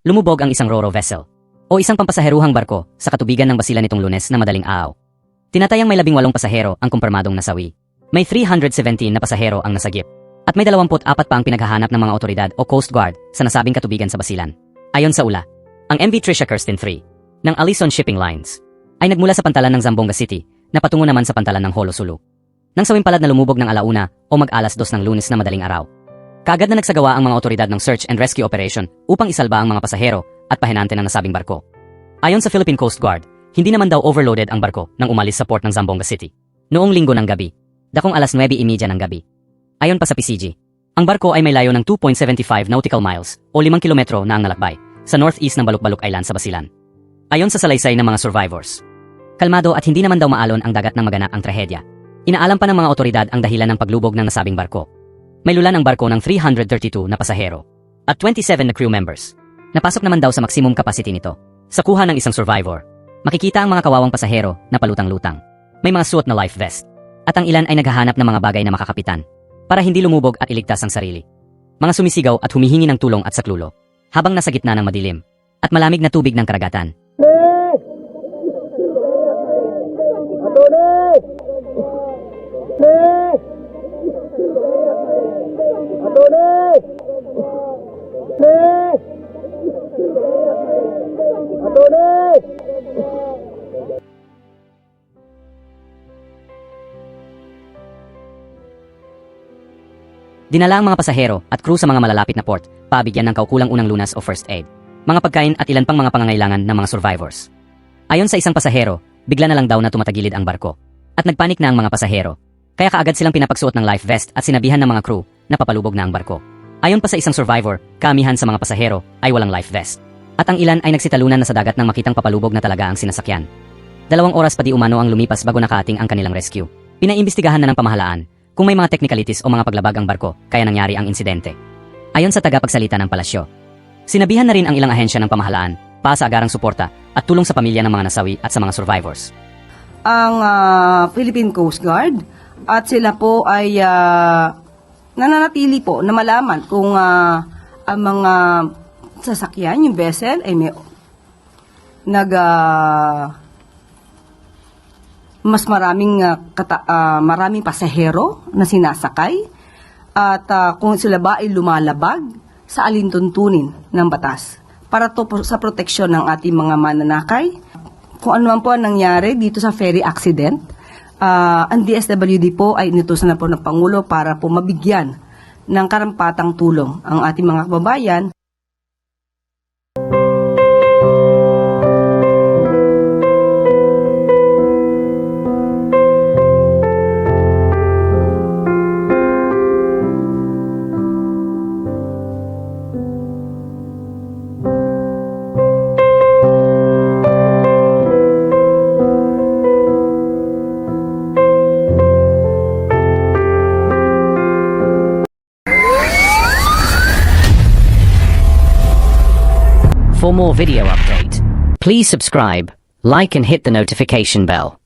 Lumubog ang isang ro-ro vessel o isang pampasaheruhang barko sa katubigan ng basilan nitong Lunes na madaling araw. Tinatayang may 18 pasahero ang kumpirmadong nasawi. May 317 na pasahero ang nasagip. At may 24 pa ang pinaghahanap ng mga otoridad o Coast Guard sa nasabing katubigan sa basilan. Ayon sa ula, ang MV Tricia Kirsten III ng Allison Shipping Lines ay nagmula sa pantalan ng Zamboanga City na patungo naman sa pantalan ng Holo Sulu. Nang sawimpalad na lumubog ng alauna o mag-alas 2 ng Lunes na madaling araw. Kaagad na nagsagawa ang mga otoridad ng search and rescue operation upang isalba ang mga pasahero at pahinante ng nasabing barko. Ayon sa Philippine Coast Guard, hindi naman daw overloaded ang barko nang umalis sa port ng Zamboanga City noong Linggo ng gabi, dakong alas 9:30 ng gabi. Ayon pa sa PCG, ang barko ay may layo ng 2.75 nautical miles o 5 kilometro na ang nalakbay sa northeast ng Baluk-Baluk Island sa Basilan. Ayon sa salaysay ng mga survivors, kalmado at hindi naman daw maalon ang dagat nang maganap ang trahedya. Inaalam pa ng mga otoridad ang dahilan ng paglubog ng nasabing barko. May lulan ang barko ng 332 na pasahero at 27 na crew members. Napasok naman daw sa maximum capacity nito. Sa kuha ng isang survivor, makikita ang mga kawawang pasahero na palutang-lutang. May mga suot na life vest at ang ilan ay naghahanap ng mga bagay na makakapitan para hindi lumubog at iligtas ang sarili. Mga sumisigaw at humihingi ng tulong at saklulo habang nasa gitna ng madilim at malamig na tubig ng karagatan. Dinala ang mga pasahero at crew sa mga malalapit na port, pabigyan ng kaukulang unang lunas o first aid, mga pagkain at ilan pang mga pangangailangan ng mga survivors. Ayon sa isang pasahero, bigla na lang daw na tumatagilid ang barko. At nagpanik na ang mga pasahero. Kaya kaagad silang pinapagsuot ng life vest at sinabihan ng mga crew na papalubog na ang barko. Ayon pa sa isang survivor, kaamihan sa mga pasahero ay walang life vest. At ang ilan ay nagsitalunan na sa dagat nang makitang papalubog na talaga ang sinasakyan. 2 oras pa di umano ang lumipas bago nakaating ang kanilang rescue. Pinaimbestigahan na ng pamahalaan kung may mga technicalities o mga paglabag ang barko kaya nangyari ang insidente. Ayon sa tagapagsalita ng palasyo, sinabihan na rin ang ilang ahensya ng pamahalaan para sa agarang suporta at tulong sa pamilya ng mga nasawi at sa mga survivors. Ang Philippine Coast Guard at sila po ay nananatili po na malaman kung ang mga sasakyan, yung vessel ay may mas maraming maraming pasahero na sinasakay at kung sila ba ay lumalabag sa alintuntunin ng batas para to po sa proteksyon ng ating mga mananakay. Kung ano man po ang nangyari dito sa ferry accident, ang DSWD po ay inutusan na po ng Pangulo para po mabigyan ng karampatang tulong ang ating mga kababayan. For more video update, please subscribe, like and hit the notification bell.